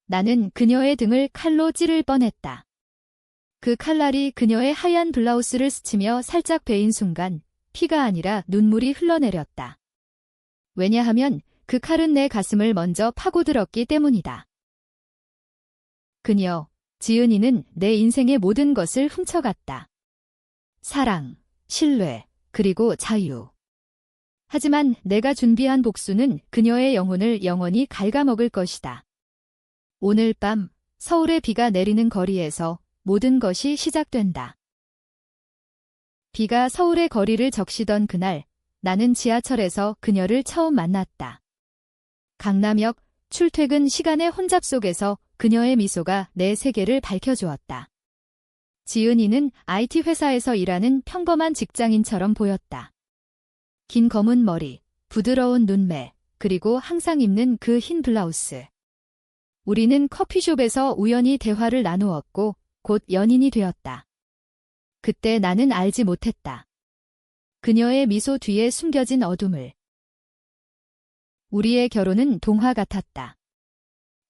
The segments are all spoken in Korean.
나는 그녀의 등을 칼로 찌를 뻔했다. 그 칼날이 그녀의 하얀 블라우스를 스치며 살짝 베인 순간 피가 아니라 눈물이 흘러내렸다. 왜냐하면 그 칼은 내 가슴을 먼저 파고들었기 때문이다. 그녀, 지은이는 내 인생의 모든 것을 훔쳐갔다. 사랑, 신뢰, 그리고 자유. 하지만 내가 준비한 복수는 그녀의 영혼을 영원히 갉아먹을 것이다. 오늘 밤 서울의 비가 내리는 거리에서 모든 것이 시작된다. 비가 서울의 거리를 적시던 그날, 나는 지하철에서 그녀를 처음 만났다. 강남역 출퇴근 시간의 혼잡 속에서 그녀의 미소가 내 세계를 밝혀주었다. 지은이는 IT 회사에서 일하는 평범한 직장인처럼 보였다. 긴 검은 머리, 부드러운 눈매, 그리고 항상 입는 그 흰 블라우스. 우리는 커피숍에서 우연히 대화를 나누었고 곧 연인이 되었다. 그때 나는 알지 못했다. 그녀의 미소 뒤에 숨겨진 어둠을. 우리의 결혼은 동화 같았다.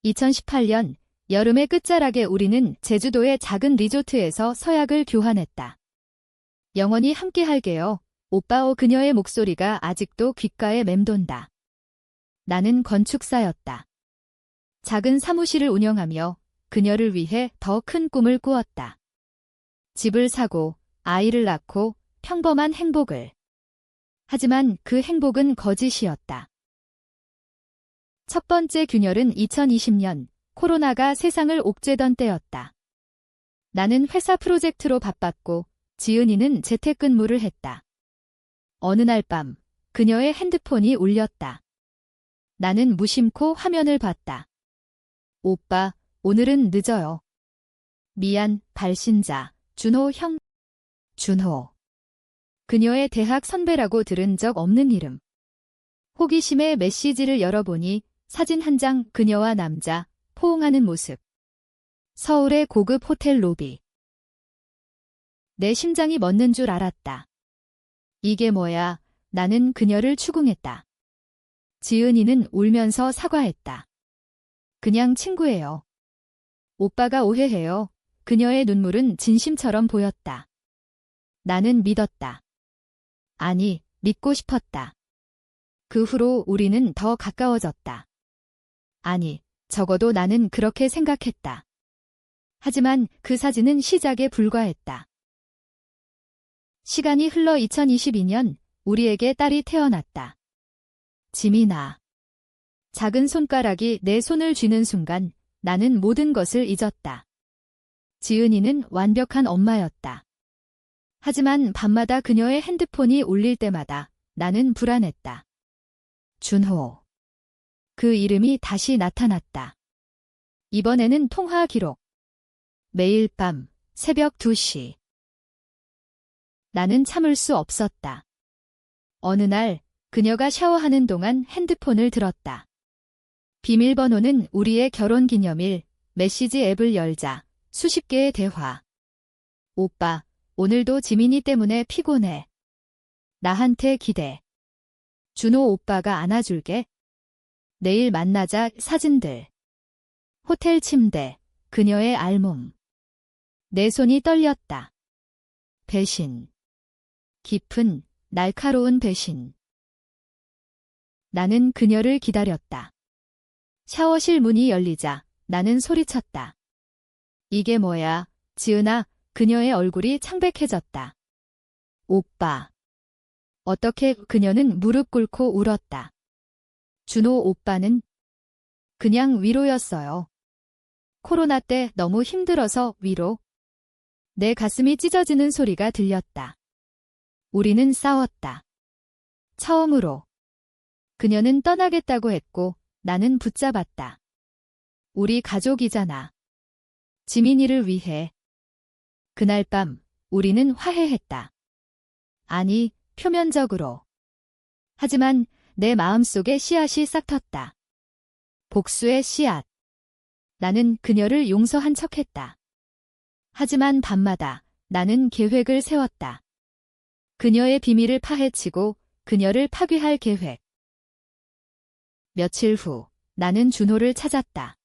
2018년 여름의 끝자락에 우리는 제주도의 작은 리조트에서 서약을 교환했다. 영원히 함께할게요. 오빠오. 그녀의 목소리가 아직도 귓가에 맴돈다. 나는 건축사였다. 작은 사무실을 운영하며 그녀를 위해 더 큰 꿈을 꾸었다. 집을 사고 아이를 낳고 평범한 행복을. 하지만 그 행복은 거짓이었다. 첫 번째 균열은 2020년 코로나가 세상을 옥죄던 때였다. 나는 회사 프로젝트로 바빴고 지은이는 재택근무를 했다. 어느 날 밤 그녀의 핸드폰이 울렸다. 나는 무심코 화면을 봤다. 오빠, 오늘은 늦어요. 미안, 발신자, 준호 형. 준호. 그녀의 대학 선배라고 들은 적 없는 이름. 호기심에 메시지를 열어보니 사진 한 장, 그녀와 남자, 포옹하는 모습. 서울의 고급 호텔 로비. 내 심장이 멎는 줄 알았다. 이게 뭐야? 나는 그녀를 추궁했다. 지은이는 울면서 사과했다. 그냥 친구예요. 오빠가 오해해요. 그녀의 눈물은 진심처럼 보였다. 나는 믿었다. 아니, 믿고 싶었다. 그 후로 우리는 더 가까워졌다. 아니, 적어도 나는 그렇게 생각했다. 하지만 그 사진은 시작에 불과했다. 시간이 흘러 2022년 우리에게 딸이 태어났다. 지민아. 작은 손가락이 내 손을 쥐는 순간 나는 모든 것을 잊었다. 지은이는 완벽한 엄마였다. 하지만 밤마다 그녀의 핸드폰이 울릴 때마다 나는 불안했다. 준호. 그 이름이 다시 나타났다. 이번에는 통화 기록. 매일 밤 새벽 2시. 나는 참을 수 없었다. 어느 날 그녀가 샤워하는 동안 핸드폰을 들었다. 비밀번호는 우리의 결혼기념일. 메시지 앱을 열자 수십 개의 대화. 오빠, 오늘도 지민이 때문에 피곤해. 나한테 기대. 준호 오빠가 안아줄게. 내일 만나자. 사진들. 호텔 침대, 그녀의 알몸. 내 손이 떨렸다. 배신. 깊은, 날카로운 배신. 나는 그녀를 기다렸다. 샤워실 문이 열리자 나는 소리쳤다. 이게 뭐야, 지은아. 그녀의 얼굴이 창백해졌다. 오빠. 어떻게? 그녀는 무릎 꿇고 울었다. 준호 오빠는? 그냥 위로였어요. 코로나 때 너무 힘들어서 위로. 내 가슴이 찢어지는 소리가 들렸다. 우리는 싸웠다. 처음으로. 그녀는 떠나겠다고 했고 나는 붙잡았다. 우리 가족이잖아. 지민이를 위해. 그날 밤 우리는 화해했다. 아니, 표면적으로. 하지만 내 마음속에 씨앗이 싹 텄다. 복수의 씨앗. 나는 그녀를 용서한 척했다. 하지만 밤마다 나는 계획을 세웠다. 그녀의 비밀을 파헤치고 그녀를 파괴할 계획. 며칠 후 나는 준호를 찾았다.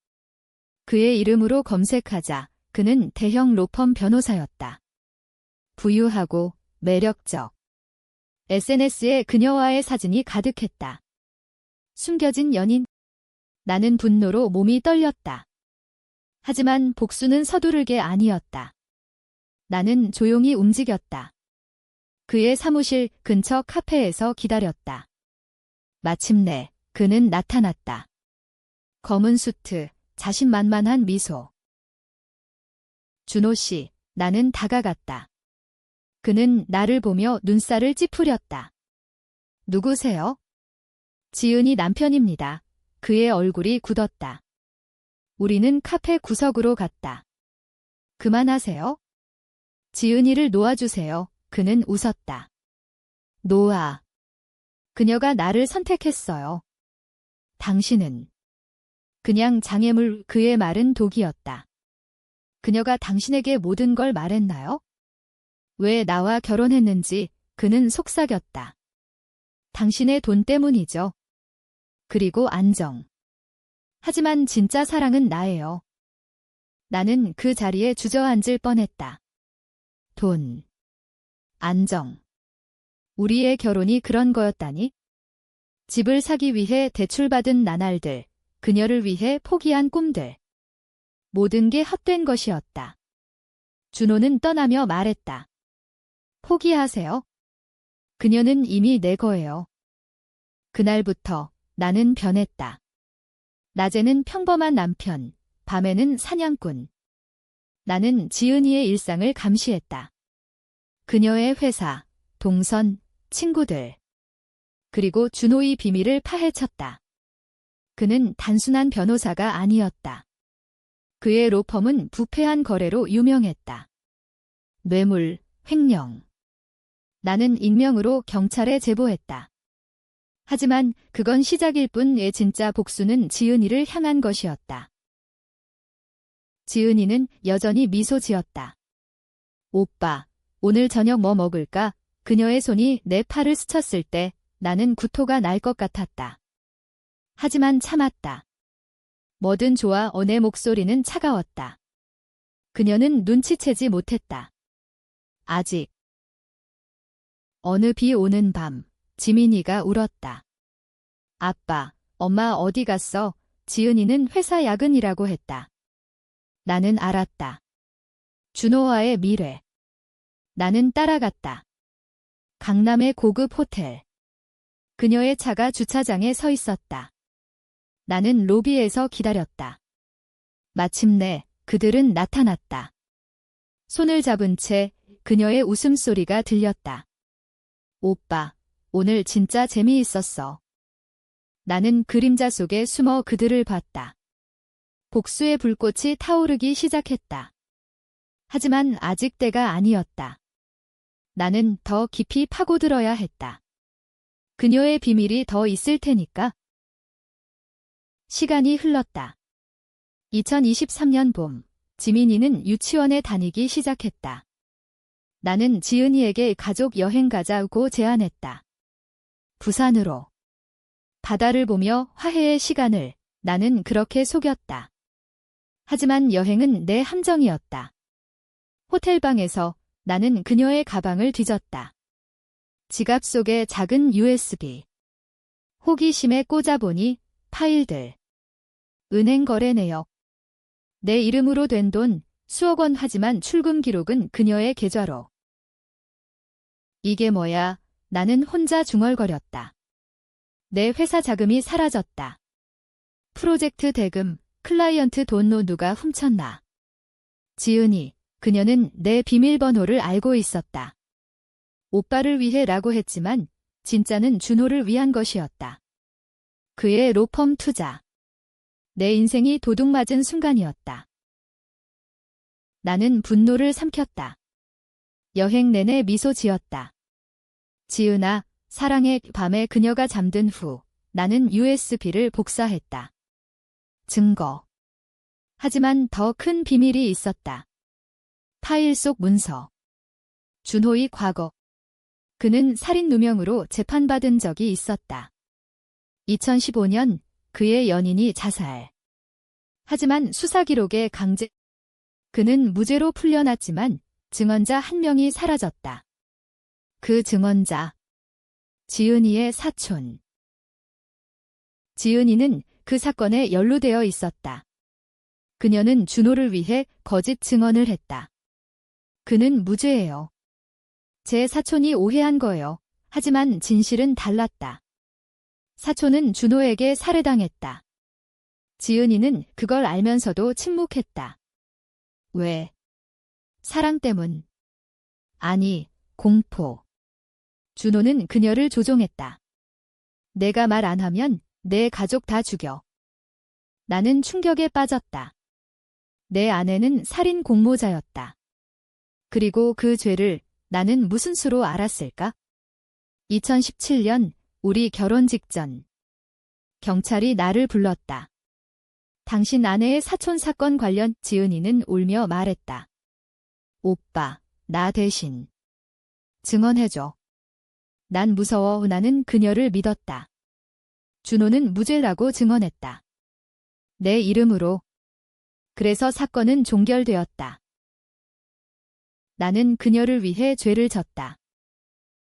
그의 이름으로 검색하자 그는 대형 로펌 변호사였다. 부유하고 매력적. SNS에 그녀와의 사진이 가득했다. 숨겨진 연인. 나는 분노로 몸이 떨렸다. 하지만 복수는 서두를 게 아니었다. 나는 조용히 움직였다. 그의 사무실 근처 카페에서 기다렸다. 마침내 그는 나타났다. 검은 수트, 자신만만한 미소. 준호 씨, 나는 다가갔다. 그는 나를 보며 눈살을 찌푸렸다. 누구세요? 지은이 남편입니다. 그의 얼굴이 굳었다. 우리는 카페 구석으로 갔다. 그만하세요. 지은이를 놓아주세요. 그는 웃었다. 놓아. 그녀가 나를 선택했어요. 당신은. 그냥 장애물. 그의 말은 독이었다. 그녀가 당신에게 모든 걸 말했나요? 왜 나와 결혼했는지. 그는 속삭였다. 당신의 돈 때문이죠. 그리고 안정. 하지만 진짜 사랑은 나예요. 나는 그 자리에 주저앉을 뻔했다. 돈. 안정. 우리의 결혼이 그런 거였다니? 집을 사기 위해 대출받은 나날들, 그녀를 위해 포기한 꿈들. 모든 게 헛된 것이었다. 준호는 떠나며 말했다. 포기하세요. 그녀는 이미 내 거예요. 그날부터 나는 변했다. 낮에는 평범한 남편, 밤에는 사냥꾼. 나는 지은이의 일상을 감시했다. 그녀의 회사, 동선, 친구들. 그리고 준호의 비밀을 파헤쳤다. 그는 단순한 변호사가 아니었다. 그의 로펌은 부패한 거래로 유명했다. 뇌물, 횡령. 나는 익명으로 경찰에 제보했다. 하지만 그건 시작일 뿐의 진짜 복수는 지은이를 향한 것이었다. 지은이는 여전히 미소 지었다. 오빠, 오늘 저녁 뭐 먹을까? 그녀의 손이 내 팔을 스쳤을 때 나는 구토가 날 것 같았다. 하지만 참았다. 뭐든 좋아. 내 목소리는 차가웠다. 그녀는 눈치채지 못했다. 아직. 어느 비 오는 밤, 지민이가 울었다. 아빠, 엄마 어디 갔어? 지은이는 회사 야근이라고 했다. 나는 알았다. 준호와의 미래. 나는 따라갔다. 강남의 고급 호텔. 그녀의 차가 주차장에 서 있었다. 나는 로비에서 기다렸다. 마침내 그들은 나타났다. 손을 잡은 채 그녀의 웃음소리가 들렸다. 오빠, 오늘 진짜 재미있었어. 나는 그림자 속에 숨어 그들을 봤다. 복수의 불꽃이 타오르기 시작했다. 하지만 아직 때가 아니었다. 나는 더 깊이 파고들어야 했다. 그녀의 비밀이 더 있을 테니까. 시간이 흘렀다. 2023년 봄, 지민이는 유치원에 다니기 시작했다. 나는 지은이에게 가족 여행 가자고 제안했다. 부산으로. 바다를 보며 화해의 시간을. 나는 그렇게 속였다. 하지만 여행은 내 함정이었다. 호텔방에서 나는 그녀의 가방을 뒤졌다. 지갑 속에 작은 USB. 호기심에 꽂아보니 파일들. 은행 거래 내역. 내 이름으로 된 돈 수억 원. 하지만 출금 기록은 그녀의 계좌로. 이게 뭐야? 나는 혼자 중얼거렸다. 내 회사 자금이 사라졌다. 프로젝트 대금, 클라이언트 돈 누가 훔쳤나? 지은이, 그녀는 내 비밀번호를 알고 있었다. 오빠를 위해라고 했지만 진짜는 준호를 위한 것이었다. 그의 로펌 투자. 내 인생이 도둑맞은 순간이었다. 나는 분노를 삼켰다. 여행 내내 미소 지었다. 지은아, 사랑해. 밤에 그녀가 잠든 후 나는 USB를 복사했다. 증거. 하지만 더 큰 비밀이 있었다. 파일 속 문서. 준호의 과거. 그는 살인 누명으로 재판받은 적이 있었다. 2015년 그의 연인이 자살. 하지만 수사 기록에 그는 무죄로 풀려났지만 증언자 한 명이 사라졌다. 그 증언자. 지은이의 사촌. 지은이는 그 사건에 연루되어 있었다. 그녀는 준호를 위해 거짓 증언을 했다. 그는 무죄예요. 제 사촌이 오해한 거예요. 하지만 진실은 달랐다. 사촌은 준호에게 살해당했다. 지은이는 그걸 알면서도 침묵했다. 왜? 사랑 때문. 아니, 공포. 준호는 그녀를 조종했다. 내가 말 안 하면 내 가족 다 죽여. 나는 충격에 빠졌다. 내 아내는 살인 공모자였다. 그리고 그 죄를 나는 무슨 수로 알았을까? 2017년 우리 결혼 직전. 경찰이 나를 불렀다. 당신 아내의 사촌 사건 관련. 지은이는 울며 말했다. 오빠, 나 대신 증언해줘. 난 무서워. 나는 그녀를 믿었다. 준호는 무죄라고 증언했다. 내 이름으로. 그래서 사건은 종결되었다. 나는 그녀를 위해 죄를 졌다.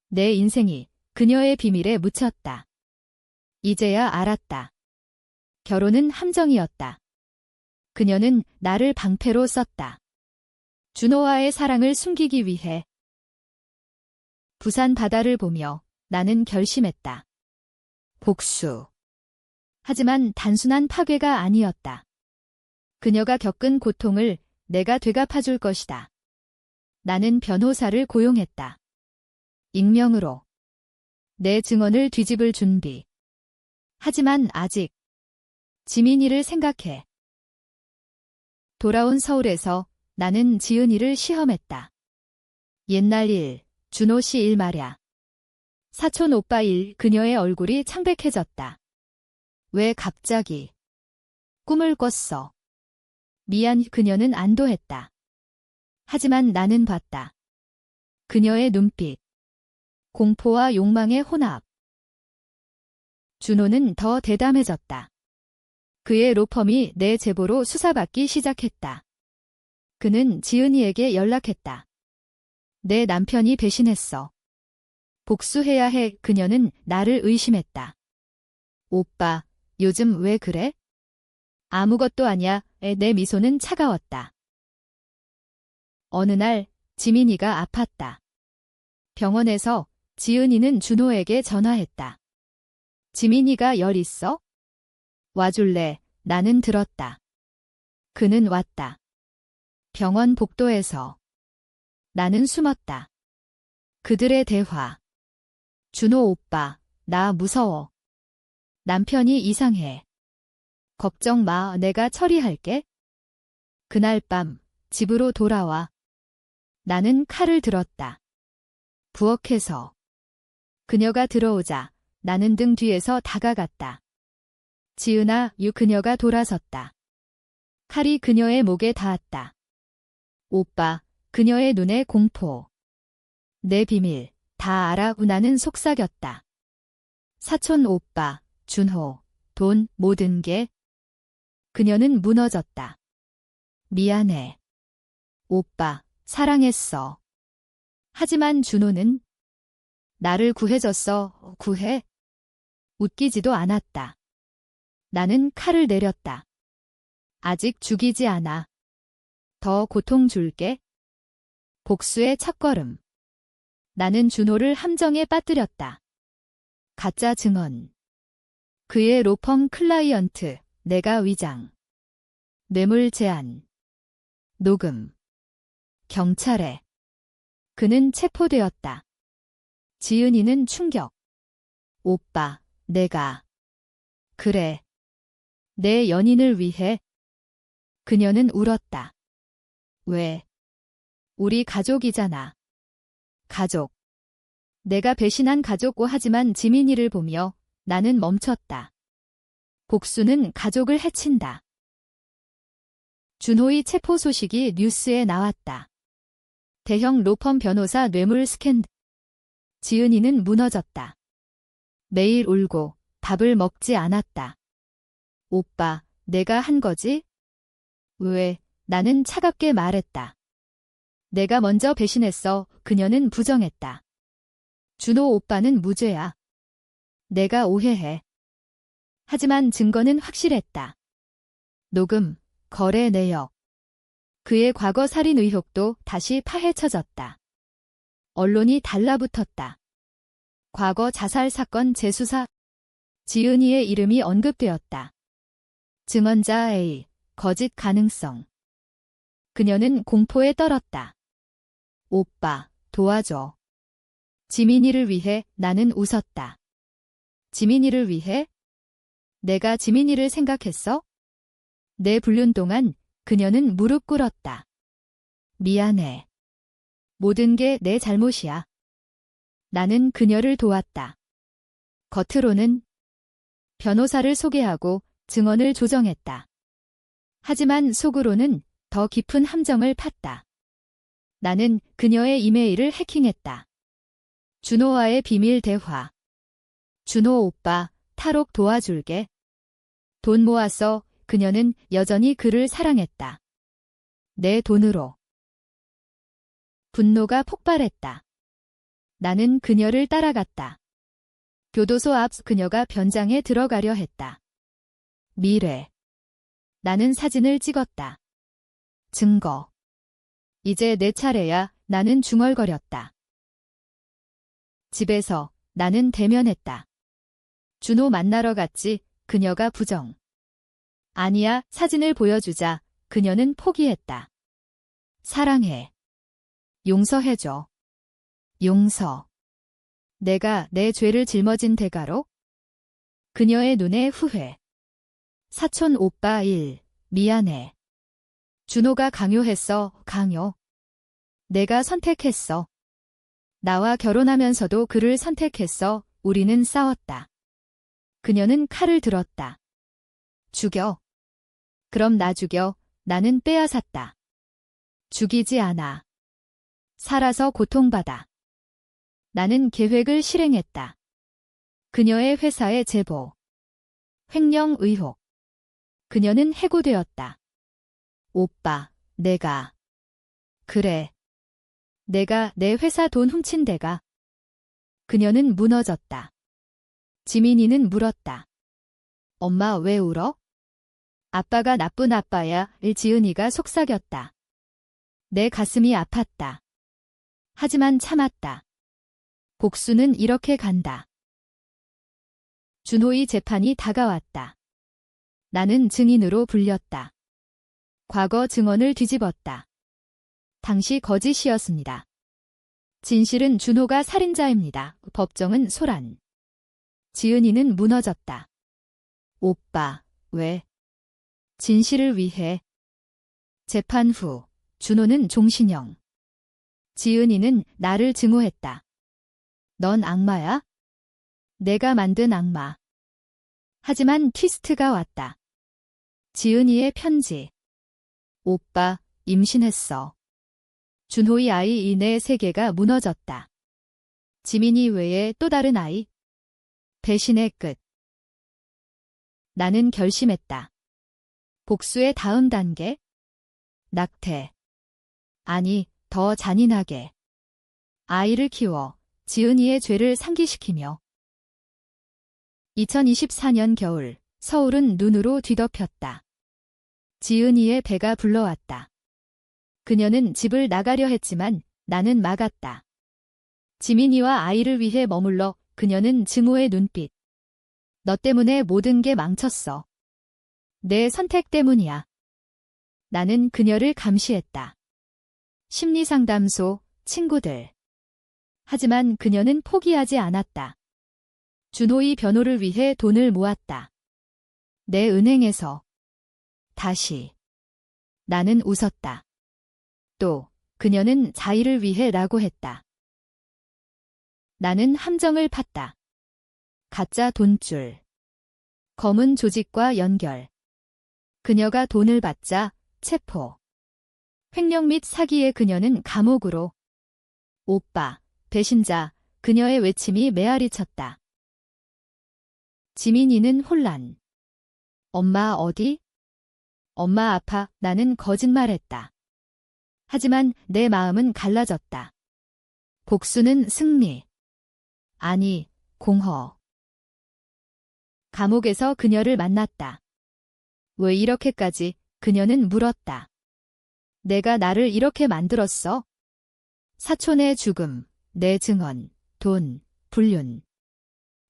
내 인생이 그녀의 비밀에 묻혔다. 이제야 알았다. 결혼은 함정이었다. 그녀는 나를 방패로 썼다. 준호와의 사랑을 숨기기 위해. 부산 바다를 보며 나는 결심했다. 복수. 하지만 단순한 파괴가 아니었다. 그녀가 겪은 고통을 내가 되갚아줄 것이다. 나는 변호사를 고용했다. 익명으로. 내 증언을 뒤집을 준비. 하지만 아직. 지민이를 생각해. 돌아온 서울에서 나는 지은이를 시험했다. 옛날 일, 준호 씨 일 말야. 사촌 오빠 일. 그녀의 얼굴이 창백해졌다. 왜 갑자기? 꿈을 꿨어. 미안. 그녀는 안도했다. 하지만 나는 봤다. 그녀의 눈빛. 공포와 욕망의 혼합. 준호는 더 대담해졌다. 그의 로펌이 내 제보로 수사받기 시작했다. 그는 지은이에게 연락했다. 내 남편이 배신했어. 복수해야 해. 그녀는 나를 의심했다. 오빠, 요즘 왜 그래? 아무것도 아냐. 내 미소는 차가웠다. 어느 날 지민이가 아팠다. 병원에서 지은이는 준호에게 전화했다. 지민이가 열 있어? 와줄래? 나는 들었다. 그는 왔다. 병원 복도에서. 나는 숨었다. 그들의 대화. 준호 오빠, 나 무서워. 남편이 이상해. 걱정 마, 내가 처리할게. 그날 밤 집으로 돌아와. 나는 칼을 들었다. 부엌에서. 그녀가 들어오자 나는 등 뒤에서 다가갔다. 지은아, 그녀가 돌아섰다. 칼이 그녀의 목에 닿았다. 오빠, 그녀의 눈에 공포. 내 비밀, 다 알아. 나는 속삭였다. 사촌 오빠, 준호, 돈, 모든 게. 그녀는 무너졌다. 미안해. 오빠, 사랑했어. 하지만 준호는 나를 구해줬어. 구해? 웃기지도 않았다. 나는 칼을 내렸다. 아직 죽이지 않아. 더 고통 줄게. 복수의 첫걸음. 나는 준호를 함정에 빠뜨렸다. 가짜 증언. 그의 로펌 클라이언트, 내가 위장. 뇌물 제한. 녹음. 경찰에. 그는 체포되었다. 지은이는 충격. 오빠, 내가. 그래. 내 연인을 위해. 그녀는 울었다. 왜? 우리 가족이잖아. 가족. 내가 배신한 가족. 하지만 지민이를 보며 나는 멈췄다. 복수는 가족을 해친다. 준호의 체포 소식이 뉴스에 나왔다. 대형 로펌 변호사 뇌물 스캔들. 지은이는 무너졌다. 매일 울고 밥을 먹지 않았다. 오빠, 내가 한 거지? 왜? 나는 차갑게 말했다. 내가 먼저 배신했어. 그녀는 부정했다. 준호 오빠는 무죄야. 내가 오해해. 하지만 증거는 확실했다. 녹음, 거래 내역. 그의 과거 살인 의혹도 다시 파헤쳐졌다. 언론이 달라붙었다. 과거 자살 사건 재수사. 지은이의 이름이 언급되었다. 증언자 A, 거짓 가능성. 그녀는 공포에 떨었다. 오빠, 도와줘. 지민이를 위해 나는 웃었다. 지민이를 위해? 내가 지민이를 생각했어? 내 불륜 동안 그녀는 무릎 꿇었다. 미안해. 모든 게 내 잘못이야. 나는 그녀를 도왔다. 겉으로는 변호사를 소개하고 증언을 조정했다. 하지만 속으로는 더 깊은 함정을 팠다. 나는 그녀의 이메일을 해킹했다. 준호와의 비밀 대화. 준호 오빠, 탈옥 도와줄게. 돈 모았어. 그녀는 여전히 그를 사랑했다. 내 돈으로. 분노가 폭발했다. 나는 그녀를 따라갔다. 교도소 앞 그녀가 변장에 들어가려 했다. 미래. 나는 사진을 찍었다. 증거. 이제 내 차례야. 나는 중얼거렸다. 집에서 나는 대면했다. 준호 만나러 갔지. 그녀가 부정. 아니야, 사진을 보여주자. 그녀는 포기했다. 사랑해. 용서해줘. 용서. 내가 내 죄를 짊어진 대가로? 그녀의 눈에 후회. 사촌 오빠 1. 미안해. 준호가 강요했어. 강요. 내가 선택했어. 나와 결혼하면서도 그를 선택했어. 우리는 싸웠다. 그녀는 칼을 들었다. 죽여. 그럼 나 죽여. 나는 빼앗았다. 죽이지 않아. 살아서 고통받아. 나는 계획을 실행했다. 그녀의 회사에 제보. 횡령 의혹. 그녀는 해고되었다. 오빠, 내가. 그래. 내가 내 회사 돈 훔친 데가. 그녀는 무너졌다. 지민이는 물었다. 엄마 왜 울어? 아빠가 나쁜 아빠야. 지은이가 속삭였다. 내 가슴이 아팠다. 하지만 참았다. 복수는 이렇게 간다. 준호의 재판이 다가왔다. 나는 증인으로 불렸다. 과거 증언을 뒤집었다. 당시 거짓이었습니다. 진실은 준호가 살인자입니다. 법정은 소란. 지은이는 무너졌다. 오빠, 왜? 진실을 위해. 재판 후, 준호는 종신형. 지은이는 나를 증오했다. 넌 악마야? 내가 만든 악마. 하지만 트위스트가 왔다. 지은이의 편지. 오빠, 임신했어. 준호의 아이 이내 세계가 무너졌다. 지민이 외에 또 다른 아이. 배신의 끝. 나는 결심했다. 복수의 다음 단계? 낙태. 아니, 더 잔인하게. 아이를 키워 지은이의 죄를 상기시키며. 2024년 겨울, 서울은 눈으로 뒤덮였다. 지은이의 배가 불러왔다. 그녀는 집을 나가려 했지만 나는 막았다. 지민이와 아이를 위해 머물러 그녀는 증오의 눈빛. 너 때문에 모든 게 망쳤어. 내 선택 때문이야. 나는 그녀를 감시했다. 심리상담소, 친구들. 하지만 그녀는 포기하지 않았다. 준호의 변호를 위해 돈을 모았다. 내 은행에서. 다시. 나는 웃었다. 또, 그녀는 자의를 위해 라고 했다. 나는 함정을 팠다. 가짜 돈줄. 검은 조직과 연결. 그녀가 돈을 받자 체포. 횡령 및 사기의 그녀는 감옥으로. 오빠, 배신자, 그녀의 외침이 메아리 쳤다. 지민이는 혼란. 엄마 어디? 엄마 아파 나는 거짓말했다. 하지만 내 마음은 갈라졌다. 복수는 승리. 아니, 공허. 감옥에서 그녀를 만났다. 왜 이렇게까지? 그녀는 물었다. 내가 나를 이렇게 만들었어? 사촌의 죽음, 내 증언, 돈, 불륜.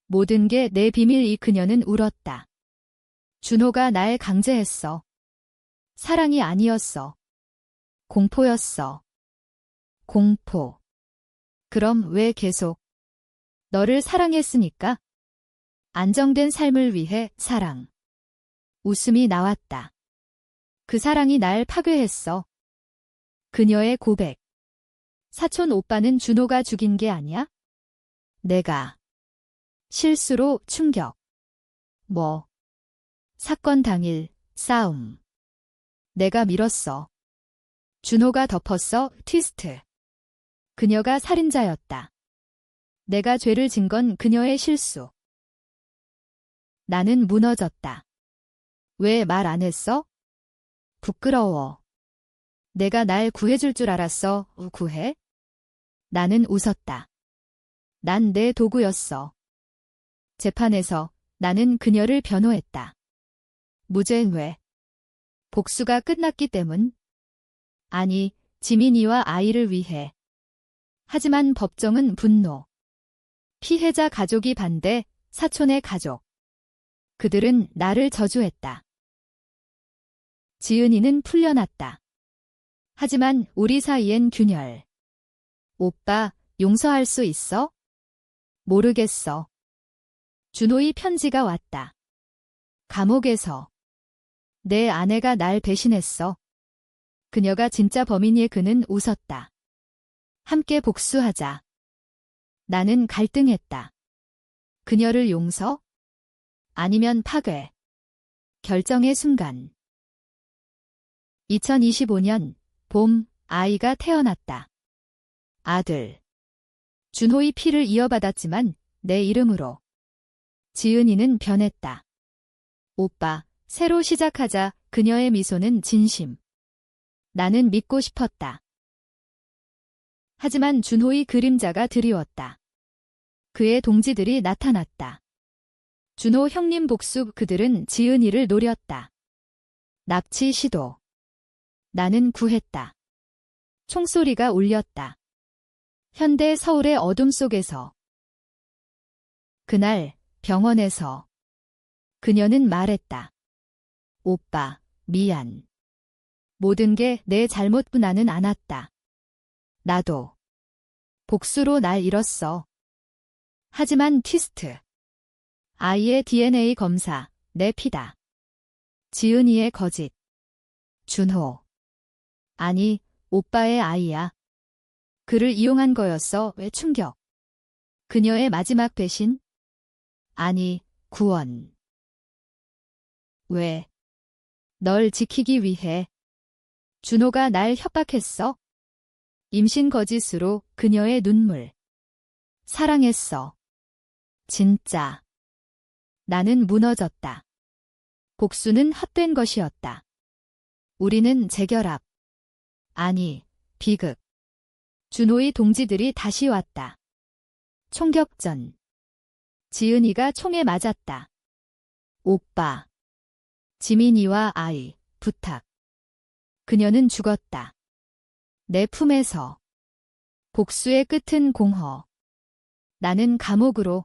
모든 게 내 비밀이. 그녀는 울었다. 준호가 날 강제했어. 사랑이 아니었어. 공포였어. 공포. 그럼 왜 계속? 너를 사랑했으니까. 안정된 삶을 위해 사랑. 웃음이 나왔다. 그 사랑이 날 파괴했어. 그녀의 고백. 사촌 오빠는 준호가 죽인 게 아니야? 내가. 실수로 충격. 뭐? 사건 당일, 싸움. 내가 밀었어. 준호가 덮었어. 트위스트. 그녀가 살인자였다. 내가 죄를 진 건 그녀의 실수. 나는 무너졌다. 왜 말 안 했어? 부끄러워. 내가 날 구해줄 줄 알았어. 구해? 나는 웃었다. 난 내 도구였어. 재판에서 나는 그녀를 변호했다. 무죄 왜? 복수가 끝났기 때문? 아니, 지민이와 아이를 위해. 하지만 법정은 분노. 피해자 가족이 반대, 사촌의 가족. 그들은 나를 저주했다. 지은이는 풀려났다. 하지만 우리 사이엔 균열. 오빠, 용서할 수 있어? 모르겠어. 준호의 편지가 왔다. 감옥에서. 내 아내가 날 배신했어. 그녀가 진짜 범인이에. 그는 웃었다. 함께 복수하자. 나는 갈등했다. 그녀를 용서? 아니면 파괴. 결정의 순간. 2025년 봄, 아이가 태어났다. 아들. 준호의 피를 이어받았지만 내 이름으로. 지은이는 변했다. 오빠, 새로 시작하자. 그녀의 미소는 진심. 나는 믿고 싶었다. 하지만 준호의 그림자가 드리웠다. 그의 동지들이 나타났다. 준호 형님 복수. 그들은 지은이를 노렸다. 납치 시도. 나는 구했다. 총소리가 울렸다. 현대 서울의 어둠 속에서. 그날 병원에서 그녀는 말했다. 오빠, 미안. 모든 게 내 잘못뿐만은 않았다. 나도. 복수로 날 잃었어. 하지만 트위스트. 아이의 DNA 검사, 내 피다. 지은이의 거짓. 준호. 아니, 오빠의 아이야. 그를 이용한 거였어. 왜 충격? 그녀의 마지막 배신? 아니, 구원. 왜? 널 지키기 위해. 준호가 날 협박했어. 임신 거짓으로. 그녀의 눈물. 사랑했어. 진짜. 나는 무너졌다. 복수는 헛된 것이었다. 우리는 재결합. 아니, 비극. 준호의 동지들이 다시 왔다. 총격전. 지은이가 총에 맞았다. 오빠. 지민이와 아이, 부탁. 그녀는 죽었다. 내 품에서. 복수의 끝은 공허. 나는 감옥으로.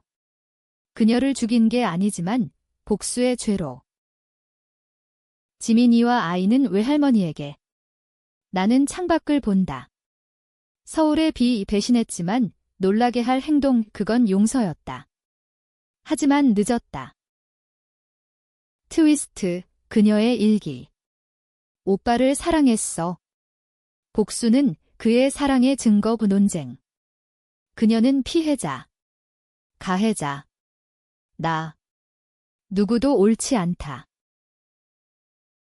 그녀를 죽인 게 아니지만 복수의 죄로. 지민이와 아이는 외할머니에게. 나는 창밖을 본다. 서울의 비. 배신했지만 놀라게 할 행동. 그건 용서였다. 하지만 늦었다. 트위스트. 그녀의 일기. 오빠를 사랑했어. 복수는 그의 사랑의 증거. 논쟁. 그녀는 피해자. 가해자. 나. 누구도 옳지 않다.